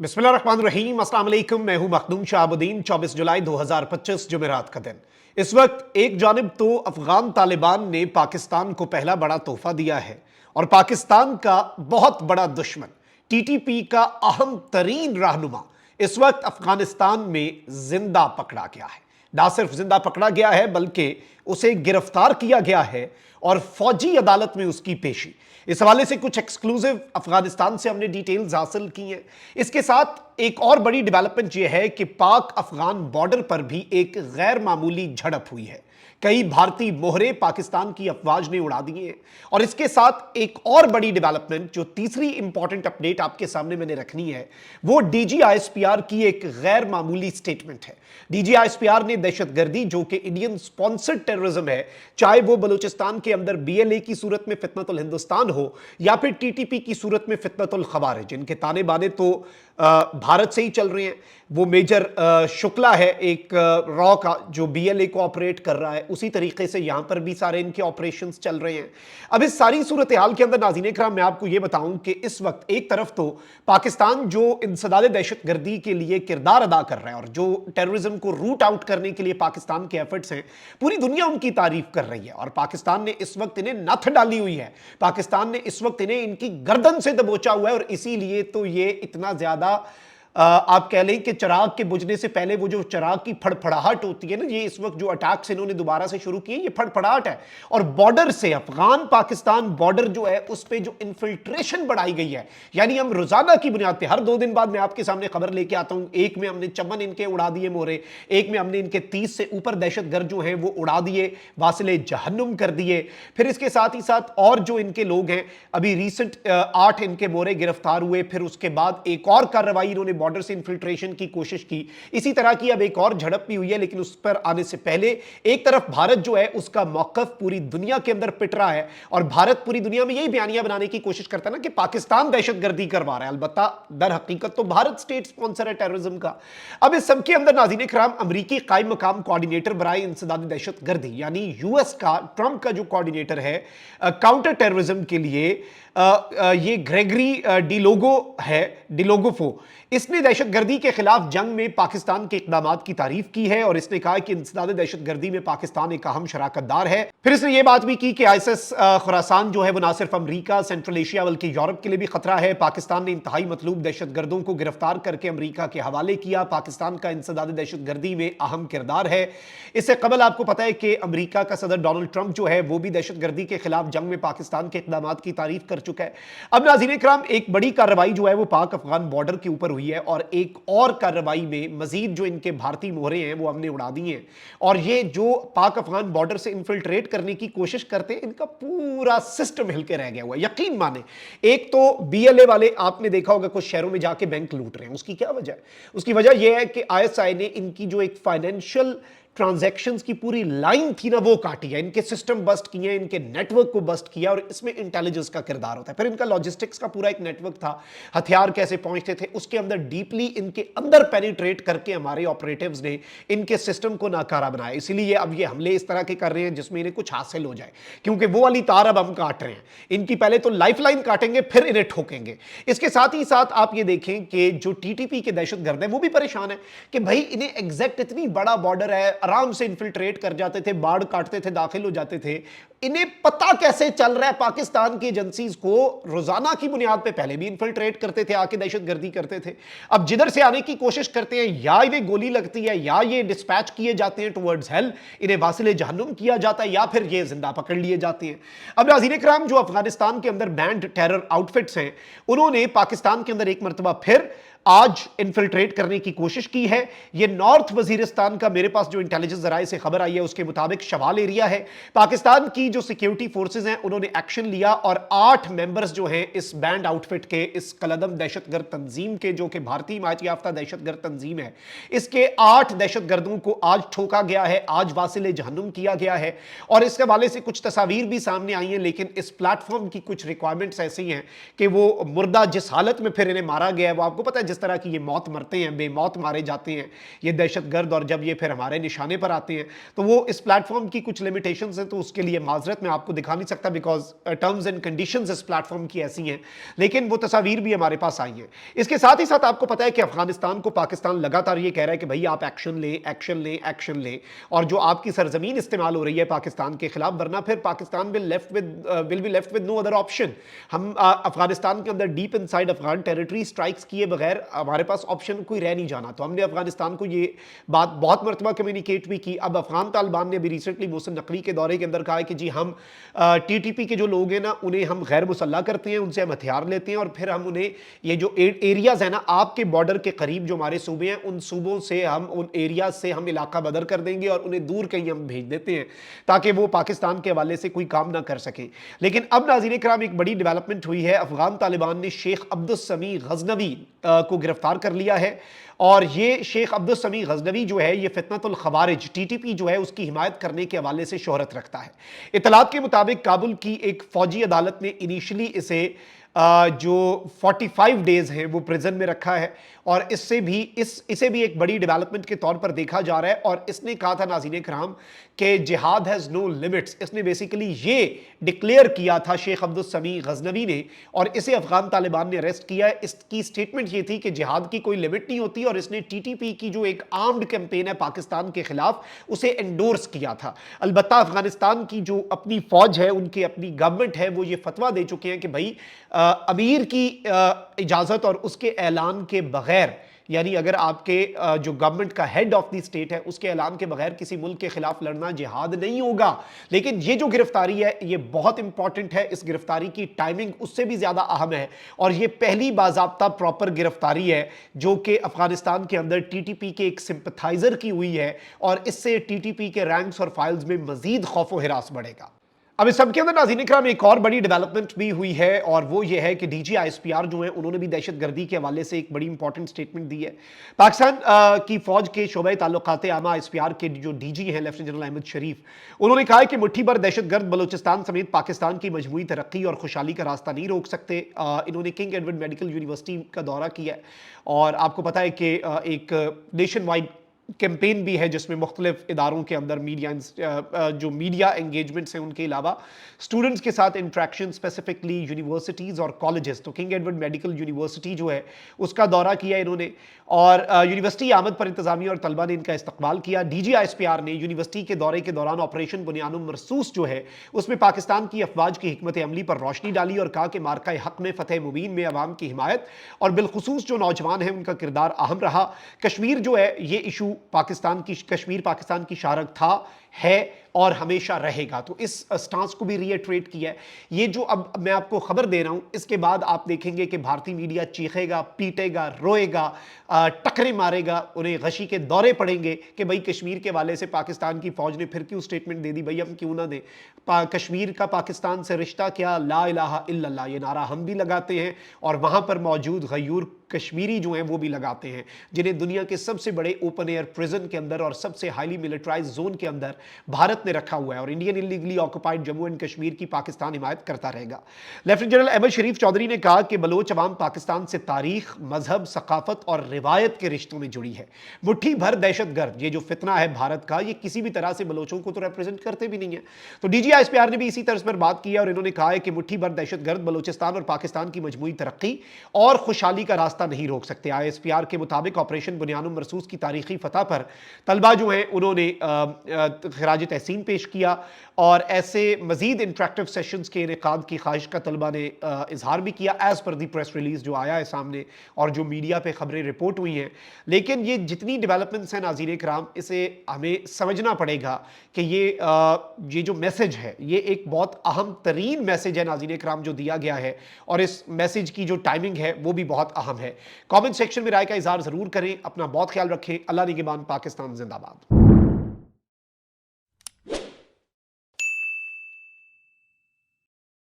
बिस्मिल्लाहिर्रहमानिर्रहीम, अस्सलाम वालेकुम। मैं हूं मखदूम शाहबुद्दीन। 24 जुलाई 2025 जुमेरात का दिन। इस वक्त एक जानिब तो अफगान तालिबान ने पाकिस्तान को पहला बड़ा तोहफा दिया है और पाकिस्तान का बहुत बड़ा दुश्मन टीटीपी का अहम तरीन रहनुमा इस वक्त अफगानिस्तान में जिंदा पकड़ा गया है। ना सिर्फ जिंदा पकड़ा गया है बल्कि उसे गिरफ्तार किया गया है और फौजी अदालत में उसकी पेशी। इस हवाले से कुछ एक्सक्लूसिव अफगानिस्तान से हमने डिटेल्स हासिल की हैं। इसके साथ एक और बड़ी डेवलपमेंट यह है कि पाक अफगान बॉर्डर पर भी एक गैर मामूली झड़प हुई है। कई भारतीय मोहरे पाकिस्तान की अफवाज ने उड़ा दिए हैं। और इसके साथ एक और बड़ी डेवलपमेंट, जो तीसरी इंपॉर्टेंट अपडेट आपके सामने मैंने रखनी है, वो डीजीआईएसपीआर की एक गैर मामूली स्टेटमेंट है। डीजीआईएसपीआर ने दहशतगर्दी, जो कि इंडियन स्पॉन्सर्ड टेररिज्म है, चाहे वो बलूचिस्तान के अंदर बीएलए की सूरत में फितनतुल हिंदुस्तान हो या फिर टीटीपी की सूरत में फितनतुल खवारिज, जिनके ताने बाने तो भारत से ही चल रहे हैं। वो मेजर शुक्ला है एक रॉ का, जो बीएलए को ऑपरेट कर रहा है, उसी तरीके से यहां पर भी सारे इनके ऑपरेशंस चल रहे हैं। अब इस सारी सूरत हाल के अंदर नाज़रीन इकराम, मैं आपको यह बताऊं कि इस वक्त एक तरफ तो पाकिस्तान जो इंसदाद दहशतगर्दी के लिए किरदार अदा कर रहा है और जो टेररिज्म को रूट आउट करने के लिए पाकिस्तान के एफर्ट्स हैं, पूरी दुनिया उनकी तारीफ कर रही है। और पाकिस्तान ने इस वक्त इन्हें नथ डाली हुई है, पाकिस्तान ने इस वक्त इन्हें इनकी गर्दन से दबोचा हुआ है। और इसीलिए तो ये इतना ज्यादा आप कह लें कि चिराग के बुझने से पहले वो जो चिराग की फड़फड़ाहट होती है ना, ये इस वक्त जो अटैक्स इन्होंने दोबारा से शुरू किए, ये फड़फड़ाहट है। और बॉर्डर से अफगान पाकिस्तान बॉर्डर जो है, उस पे जो इन्फिल्ट्रेशन बढ़ाई गई है, यानी हम रोजाना की बुनियाद पे हर 2 दिन बाद मैं आपके सामने खबर लेके आता हूं। एक में हमने चमन इनके उड़ा दिए मोहरे, एक में हमने इनके 30 से ऊपर दहशतगर्द जो हैं वो उड़ा दिए, वासिले जहन्नुम कर दिए। फिर इसके साथ ही साथ और जो इनके लोग हैं, अभी रिसेंट 8 इनके मोहरे गिरफ्तार हुए। फिर उसके बाद एक और कार्रवाई इन्होंने बॉर्डर से इन्फिल्ट्रेशन की कोशिश की। इसी तरह की अब एक और झड़प भी हुई है, लेकिन उस पर आने से पहले एक तरफ भारत जो है उसका मौकफ पूरी दुनिया के अंदर पिट रहा है और भारत पूरी दुनिया में यही बयानियां बनाने की कोशिश करता है ना कि पाकिस्तान दहशतगर्दी करवा रहा है। अलबत्ता दर हकीकत तो भारत स्टेट स्पॉन्सर है टेररिज्म का। अब इस सब के अंदर नाज़रीन इकराम, अमेरिकी कायम मकाम कोऑर्डिनेटर बराए इंसदाद दहशतगर्दी, यानी यूएस का, ट्रंप का जो कोऑर्डिनेटर है काउंटर टेररिज्म के लिए, ये ग्रेगरी डिलोगोफो, इसने दहशतगर्दी के खिलाफ जंग में पाकिस्तान के इकदामात की तारीफ की है और इसने कहा कि इंसदाद दहशतगर्दी में पाकिस्तान एक अहम शराकतदार है। फिर इसने यह बात भी की कि आईएसएस खुरासान जो है वो ना सिर्फ अमेरिका, सेंट्रल एशिया बल्कि यूरोप के लिए भी खतरा है। पाकिस्तान ने इंतहाई मतलूब दहशतगर्दों को गिरफ्तार करके अमेरिका के हवाले किया। पाकिस्तान का इंसदाद दहशतगर्दी में अहम किरदार है। इससे कबल आपको पता है कि अमेरिका का सदर डोनाल्ड ट्रंप जो है वो भी दहशतगर्दी के खिलाफ जंग में पाकिस्तान के इकदामात की तारीफ कर चुका है। अब नाज़रीन इकराम, एक बड़ी कार्रवाई जो है वो पाक अफगान बॉर्डर के ऊपर हुई है और एक और कार्रवाई में मजीद जो इनके भारतीय मोहरे हैं वो हमने उड़ा दिए हैं। और ये जो पाक अफगान बॉर्डर से इन्फिल्ट्रेट करने की कोशिश करते हैं, इनका पूरा सिस्टम हिलके रह गया हुआ है। यकीन माने, एक तो बीएलए वाले आपने देखा होगा कुछ शहरों में जाके बैंक लूट रहे हैं। उसकी क्या वजह है? उसकी वजह यह है कि आईएसआई ने इनकी जो एक फाइनेंशियल ट्रांजैक्शंस की पूरी लाइन थी ना, वो काटी है, इनके सिस्टम बस्ट किए हैं, इनके नेटवर्क को बस्ट किया और इसमें इंटेलिजेंस का किरदार होता है। फिर इनका लॉजिस्टिक्स का पूरा एक नेटवर्क था, हथियार कैसे पहुंचते थे, उसके अंदर डीपली इनके अंदर पेनिट्रेट करके हमारे ऑपरेटिव्स ने इनके सिस्टम को नाकारा बनाया। इसीलिए अब ये हमले इस तरह के कर रहे हैं जिसमें इन्हें कुछ हासिल हो जाए, क्योंकि वो वाली तार अब हम काट रहे हैं। इनकी पहले तो लाइफलाइन काटेंगे, फिर इन्हें ठोकेंगे। इसके साथ ही साथ आप ये देखें कि जो टीटीपी के दहशतगर्द हैं वो भी परेशान है कि भाई इन्हें एग्जैक्ट इतनी बड़ा बॉर्डर है, आराम से इन्फिल्ट्रेट कर जाते थे, बाढ़ काटते थे, दाखिल हो जाते थे। इन्हें पता कैसे चल रहा है पाकिस्तान की एजेंसीज को, रोजाना की बुनियाद पे पहले भी इन्फिल्ट्रेट करते थे, आके दहशतगर्दी करते थे। अब जिधर से आने की कोशिश करते हैं, या इन्हें गोली लगती है या ये डिस्पैच किए जाते हैं टुवर्ड्स हेल, इन्हें वासिले जहन्नुम किया जाता है, या फिर ये जिंदा पकड़ लिए जाते हैं। अब नाज़रीन इकराम, जो अफगानिस्तान के अंदर बैंड टेरर आउटफिट्स हैं, उन्होंने पाकिस्तान के अंदर एक मरतबा फिर आज इन्फिल्ट्रेट करने की कोशिश की है। यह नॉर्थ वजीरिस्तान का, मेरे पास जो इंटेलिजेंस जराए से खबर आई है उसके मुताबिक शवाल एरिया है। पाकिस्तान की जो सिक्योरिटी फोर्सेस हैं उन्होंने एक्शन लिया और 8 मेंबर्स जो हैं इस बैंड आउटफिट के, इस कलदम दहशतगर्द तंजीम के, जो कि भारतीय हिमायत याफ्ता दहशतगर्द तंजीम है, इसके 8 दहशतगर्दों को आज ठोका गया है, आज वासिले जहन्नुम किया गया है। और इसके हवाले से कुछ तस्वीर भी सामने आई हैं, लेकिन इस प्लेटफॉर्म की कुछ रिक्वायरमेंट्स ऐसी हैं कि वो मुर्दा जिस हालत में फिर इन्हें मारा गया है, वो आपको पता है जिस तरह की ये मौत मरते हैं, बेमौत मारे जाते हैं ये दहशतगर्द, और जब ये फिर हमारे निशाने पर आते हैं तो वो इस प्लेटफॉर्म की कुछ लिमिटेशंस हैं, तो उसके लिए माजरत मैं आपको दिखा नहीं सकता बिकॉज टर्म्स एंड कंडीशंस इस प्लेटफॉर्म की ऐसी हैं, लेकिन वो तस्वीर भी हमारे पास आई हैं। इसके साथ ही साथ आपको पता है कि अफगानिस्तान को पाकिस्तान लगातार ये कह रहा है कि भाई आप एक्शन लें, एक्शन लें, एक्शन लें, और जो आपकी सरजमीन इस्तेमाल हो रही है पाकिस्तान के खिलाफ, वरना फिर Pakistan will be left with no other option. हम अफगानिस्तान के अंदर deep inside Afghan territory strikes किए बगैर हमारे पास ऑप्शन कोई रह नहीं जाना। तो हमने अफगानिस्तान को ये बात बहुत मरतबा कम्युनिकेट भी की। अब अफगान तालिबान ने भी रिसेंटली मोहसिन नकवी के दौरे के अंदर कहा है कि जी हम टीटीपी के जो लोग हैं ना उन्हें हम गैर मुसल्ला करते हैं, उनसे हम हथियार लेते हैं और फिर हम उन्हें ये जो एरियाज है ना आपके बॉर्डर के करीब जो हमारे सूबे हैं उन सूबों से हम उन एरियाज से हम इलाका बदर कर देंगे और उन्हें दूर कहीं हम भेज देते हैं ताकि वो पाकिस्तान के हवाले से कोई काम ना कर सके। लेकिन अब नाज़रीन किराम एक बड़ी डेवलपमेंट हुई है। अफगान तालिबान ने शेख अब्दुल समी गजनवी को गिरफ्तार कर लिया है और ये शेख अब्दुल समी गजनवी जो है ये फितनतुल खवारिज टीटीपी जो है उसकी हिमायत करने के हवाले से शोहरत रखता है। इतलात के मुताबिक काबुल की एक फौजी अदालत ने इनिशियली इसे जो 45 डेज हैं वो प्रिजन में रखा है और इसे भी एक बड़ी डेवलपमेंट के तौर पर देखा जा रहा है। और इसने कहा था नाज़रीन किराम कि जिहाद हैज़ नो लिमिट्स। इसने बेसिकली ये डिक्लेयर किया था शेख अब्दुल समी गजनवी ने और इसे अफगान तालिबान ने अरेस्ट किया है। इसकी स्टेटमेंट ये थी कि जिहाद की कोई लिमिट नहीं होती और इसने टीटीपी की जो एक आर्म्ड कैंपेन है पाकिस्तान के खिलाफ उसे एंडोर्स किया था। अलबत्ता अफगानिस्तान की जो अपनी फौज है, उनकी अपनी गवर्नमेंट है, वो ये फतवा दे चुके हैं कि भाई अमीर की इजाजत और उसके ऐलान के बगैर, यानी अगर आपके जो गवर्नमेंट का हेड ऑफ द स्टेट है उसके ऐलान के बगैर किसी मुल्क के खिलाफ लड़ना जिहाद नहीं होगा। लेकिन ये जो गिरफ्तारी है ये बहुत इंपॉर्टेंट है। इस गिरफ्तारी की टाइमिंग उससे भी ज्यादा अहम है और ये पहली बाज़ाब्ता प्रॉपर गिरफ्तारी है जो कि अफगानिस्तान के अंदर टीटीपी के एक सिंपथाइजर की हुई है और इससे टीटीपी के रैंक्स और फाइल्स में मजीद खौफ व हिरास बढ़ेगा। अब इस सबके अंदर नाज़रीन इकराम एक और बड़ी डेवलपमेंट भी हुई है और वो ये है कि डीजी आईएसपीआर जो है उन्होंने भी दहशतगर्दी के हवाले से एक बड़ी इंपॉर्टेंट स्टेटमेंट दी है। पाकिस्तान की फौज के शोबे ताल्लुकात आमा आईएसपीआर के जो डीजी हैं लेफ्टिनेंट जनरल अहमद शरीफ, उन्होंने कहा है कि मुट्ठी भर दहशतगर्द बलूचिस्तान समेत पाकिस्तान की मजमूई तरक्की और खुशहाली का रास्ता नहीं रोक सकते। इन्होंने किंग एडवर्ड मेडिकल यूनिवर्सिटी का दौरा किया है और आपको पता है कि एक नेशन वाइड कैंपेन भी है जिसमें मुख्तलिफ इदारों के अंदर जो मीडिया एंगेजमेंट्स हैं उनके अलावा स्टूडेंट्स के साथ इंट्रैक्शन, स्पेसिफिकली यूनिवर्सिटीज़ और कॉलेजेस। तो किंग एडवर्ड मेडिकल यूनिवर्सिटी जो है उसका दौरा किया इन्होंने और यूनिवर्सिटी आमद पर इंतजामिया और तलबा ने इनका इस्तकबाल किया। डीजी आईएसपीआर ने यूनिवर्सिटी के दौरे के दौरान ऑपरेशन बुनियानुम मरसूस जो है उसमें पाकिस्तान की अफवाज की हिकमत अमली पर रोशनी डाली और कहा कि मार्का हक में फतेह मुबीन में अवाम की हिमायत और बिलखुसूस जो नौजवान हैं उनका किरदार अहम रहा। कश्मीर जो है ये इशू कश्मीर पाकिस्तान की शारक था, है और हमेशा रहेगा। तो इस स्टांस को भी रीइटरेट किया है। ये जो अब मैं आपको खबर दे रहा हूं इसके बाद आप देखेंगे कि भारतीय मीडिया चीखेगा, पीटेगा, रोएगा, टकरे मारेगा, उन्हें गशी के दौरे पड़ेंगे कि भाई कश्मीर के वाले से पाकिस्तान की फौज ने फिर क्यों स्टेटमेंट दे दी, भाई हम क्यों ना दें। कश्मीर का पाकिस्तान से रिश्ता क्या, ला इलाहा इल्लल्लाह, ये नारा हम भी लगाते हैं और वहां पर मौजूद गयूर कश्मीरी जो हैं वो भी लगाते हैं, जिन्हें दुनिया के सबसे बड़े ओपन एयर प्रिजन के अंदर और सबसे हाईली मिलिटराइज जोन के अंदर भारत ने रखा हुआ है और Indian illegally occupied Jammu and Kashmir की पाकिस्तान हिमायत करता रहेगा। लेफ्टिनेंट जनरल अहमद शरीफ चौधरी ने कहा कि बलोच अवाम पाकिस्तान से तारीख, मजहब, सकाफत और रिवायत के रिश्तों में जुड़ी है। मुट्ठी भर दहशतगर्द, ये जो फितना है भारत का, ये किसी भी तरह से बलोचों को तो रिप्रेजेंट करते भी नहीं है। तो डीजी आईएसपीआर ने भी इसी तर्ज पर बात की और इन्होंने कहा है कि मुट्ठी भर दहशतगर्द बलोचिस्तान और पाकिस्तान की मजमूई तरक्की और खुशहाली का रास्ता नहीं रोक सकते। आईएसपीआर के मुताबिक ऑपरेशन बुनियानुम मरसूस की तारीखी फतह पर तलबा जो हैं उन्होंने खिराज तहसीन पेश किया और ऐसे मजीद इंटरेक्टिव सेशंस के इनेकाद की ख्वाहिश का तलबा ने इजहार भी किया एज पर दी प्रेस रिलीज जो आया है सामने और जो मीडिया पे खबरें रिपोर्ट हुई हैं। लेकिन ये जितनी डेवलपमेंट्स हैं नाज़रीन किराम, इसे हमें समझना पड़ेगा कि ये जो मैसेज है ये एक बहुत अहम तरीन मैसेज है नाज़रीन किराम जो दिया गया है और इस मैसेज की जो टाइमिंग है वो भी बहुत अहम है। कमेंट सेक्शन में राय का इजहार जरूर करें। अपना बहुत ख्याल रखें। अल्लाह निगहबान। पाकिस्तान जिंदाबाद।